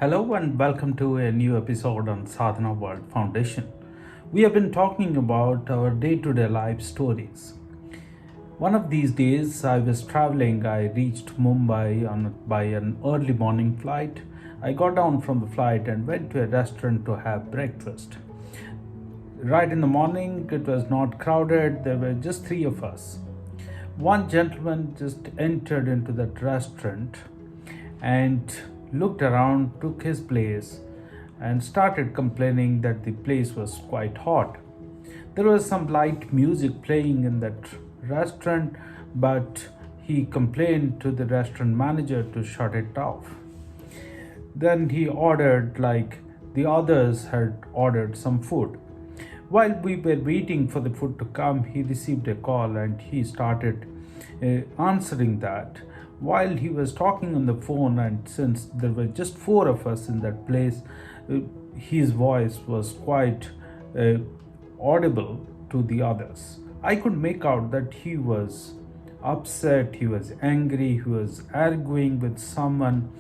Hello and welcome to a new episode on Sadhana World Foundation. We have been talking about our day to day life stories. One of these days, I was traveling. I reached Mumbai by an early morning flight. I got down from the flight and went to a restaurant to have breakfast. Right in the morning, it was not crowded, there were just three of us. One gentleman just entered into that restaurant and looked around, took his place, and started complaining that the place was quite hot. There was some light music playing in that restaurant, but he complained to the restaurant manager to shut it off. Then he ordered, like the others had ordered, some food. While we were waiting for the food to come, he received a call and he started answering that. While he was talking on the phone, and since there were just four of us in that place, his voice was quite audible to the others. I could make out that he was upset, he was angry, he was arguing with someone,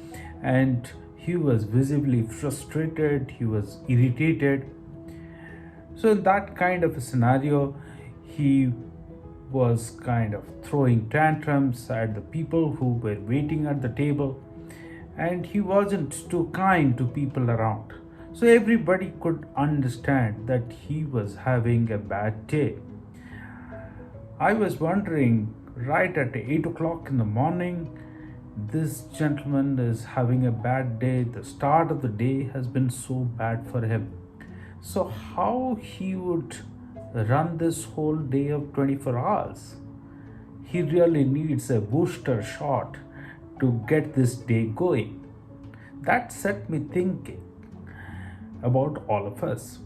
and he was visibly frustrated, he was irritated. So, in that kind of a scenario, he was kind of throwing tantrums at the people who were waiting at the table, and he wasn't too kind to people around. So, everybody could understand that he was having a bad day. I was wondering, right at 8 o'clock in the morning, this gentleman is having a bad day. The start of the day has been so bad for him. So, how he would run this whole day of 24 hours? He really needs a booster shot to get this day going. That set me thinking about all of us.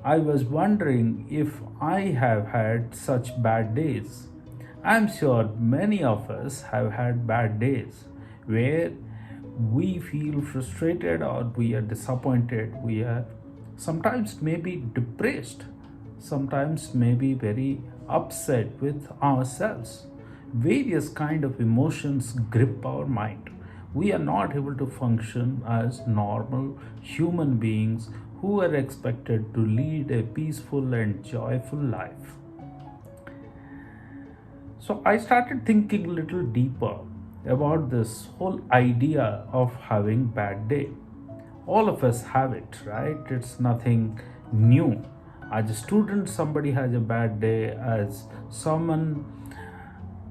I was wondering if I have had such bad days. I'm sure many of us have had bad days where we feel frustrated or we are disappointed, we are sometimes maybe depressed, sometimes maybe very upset with ourselves. Various kind of emotions grip our mind. We are not able to function as normal human beings who are expected to lead a peaceful and joyful life. So I started thinking a little deeper about this whole idea of having bad day. All of us have it, right? It's nothing new. As a student, somebody has a bad day. As someone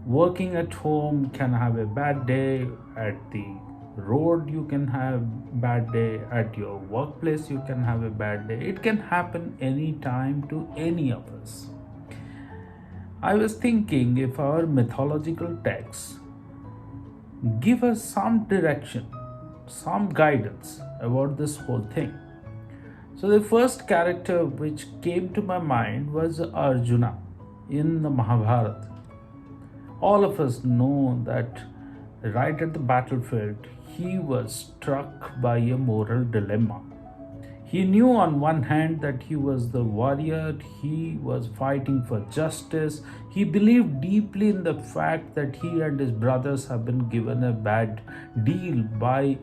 working at home can have a bad day. At the road, you can have bad day. At your workplace, you can have a bad day. It can happen anytime to any of us. I was thinking, if our mythological texts give us some direction, some guidance about this whole thing. So, the first character which came to my mind was Arjuna in the Mahabharata. All of us know that right at the battlefield, he was struck by a moral dilemma. He knew on one hand that he was the warrior, he was fighting for justice. He believed deeply in the fact that he and his brothers have been given a bad deal by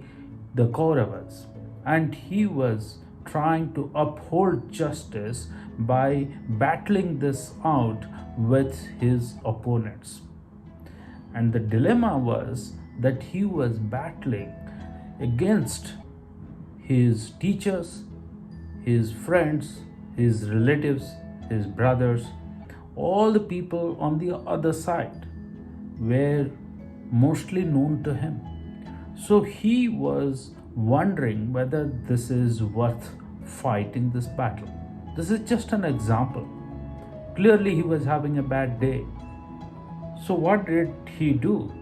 the Kauravas, and he was trying to uphold justice by battling this out with his opponents. And the dilemma was that he was battling against his teachers, his friends, his relatives, his brothers. All the people on the other side were mostly known to him. So he was wondering whether this is worth fighting this battle. This is just an example. Clearly, he was having a bad day. So, what did he do?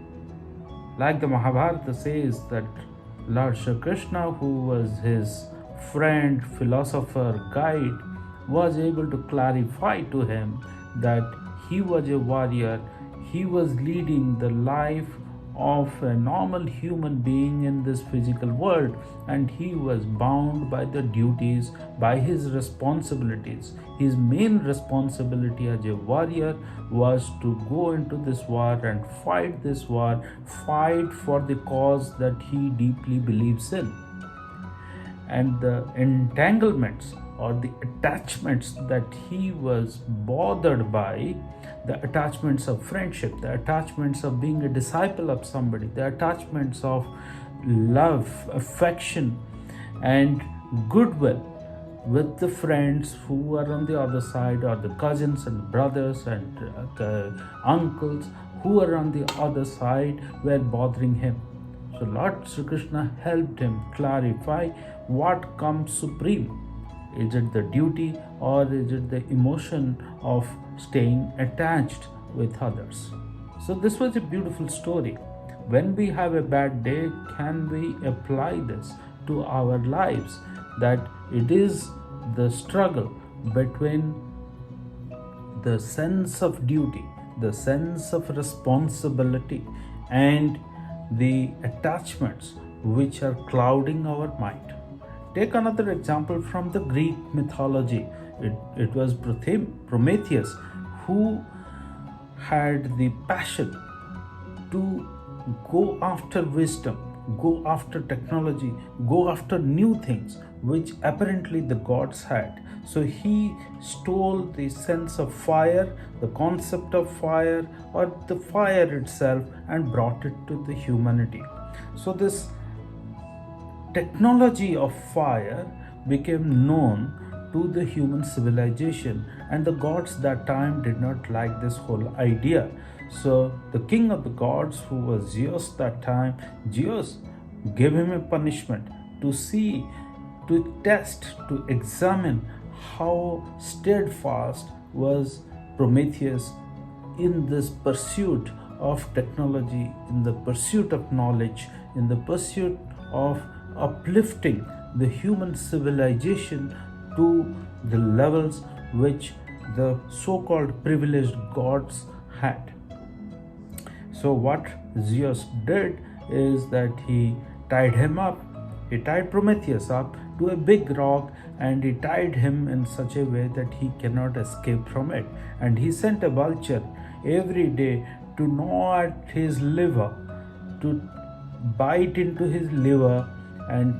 Like the Mahabharata says, that Lord Shri Krishna, who was his friend, philosopher, guide, was able to clarify to him that he was a warrior, he was leading the life of a normal human being in this physical world, and he was bound by the duties, by his responsibilities. His main responsibility as a warrior was to go into this war and fight this war, fight for the cause that he deeply believes in. and the entanglements or the attachments that he was bothered by, the attachments of friendship, the attachments of being a disciple of somebody, the attachments of love, affection, and goodwill with the friends who are on the other side, or the cousins and brothers and uncles who are on the other side, were bothering him. So Lord Sri Krishna helped him clarify what comes supreme. Is it the duty, or is it the emotion of staying attached with others? So this was a beautiful story. When we have a bad day, can we apply this to our lives? That it is the struggle between the sense of duty, the sense of responsibility, and the attachments which are clouding our mind. Take another example from the Greek mythology. It was Prometheus who had the passion to go after wisdom, go after technology, go after new things which apparently the gods had. So he stole the sense of fire, the concept of fire, or the fire itself, and brought it to the humanity. So this technology of fire became known to the human civilization, and the gods that time did not like this whole idea. So the king of the gods, who was Zeus that time, Zeus gave him a punishment to see, to test, to examine how steadfast was Prometheus in this pursuit of technology, in the pursuit of knowledge, in the pursuit of uplifting the human civilization to the levels which the so-called privileged gods had. So what Zeus did is that he tied him up. He tied Prometheus up to a big rock, and he tied him in such a way that he cannot escape from it. And he sent a vulture every day to gnaw at his liver, to bite into his liver and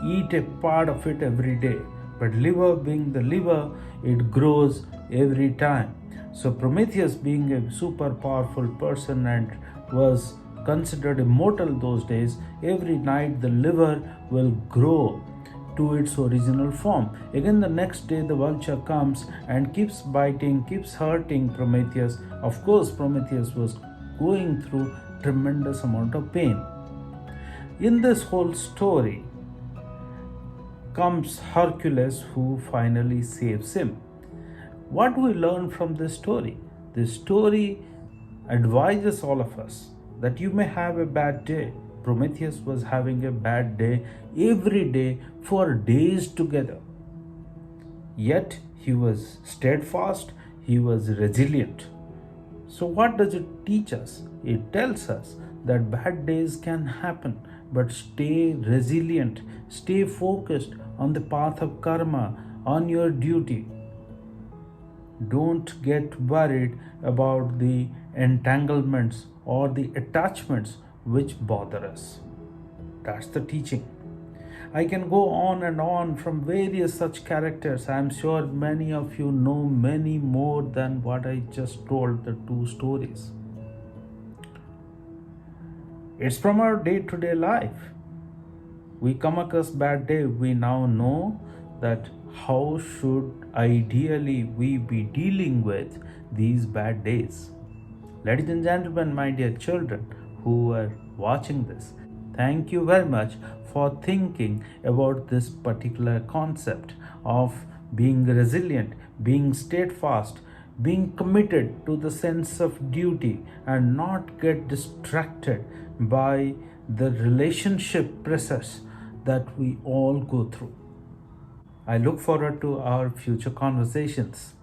eat a part of it every day. But liver being the liver, it grows every time. So Prometheus, being a super powerful person and was considered immortal those days, every night the liver will grow to its original form. Again, the next day the vulture comes and keeps biting, keeps hurting Prometheus. Of course, Prometheus was going through tremendous amount of pain. In this whole story comes Hercules, who finally saves him. What do we learn from this story? This story advises all of us that you may have a bad day. Prometheus was having a bad day every day for days together. Yet he was steadfast, he was resilient. So what does it teach us? It tells us that bad days can happen, but stay resilient, stay focused on the path of karma, on your duty. Don't get worried about the entanglements or the attachments which bother us. That's the teaching. I can go on and on from various such characters. I am sure many of you know many more than what I just told, the two stories. It's from our day-to-day life. We come across bad day, we now know that how should ideally we be dealing with these bad days. Ladies and gentlemen, my dear children who are watching this, thank you very much for thinking about this particular concept of being resilient, being steadfast, being committed to the sense of duty, and not get distracted by the relationship process that we all go through. I look forward to our future conversations.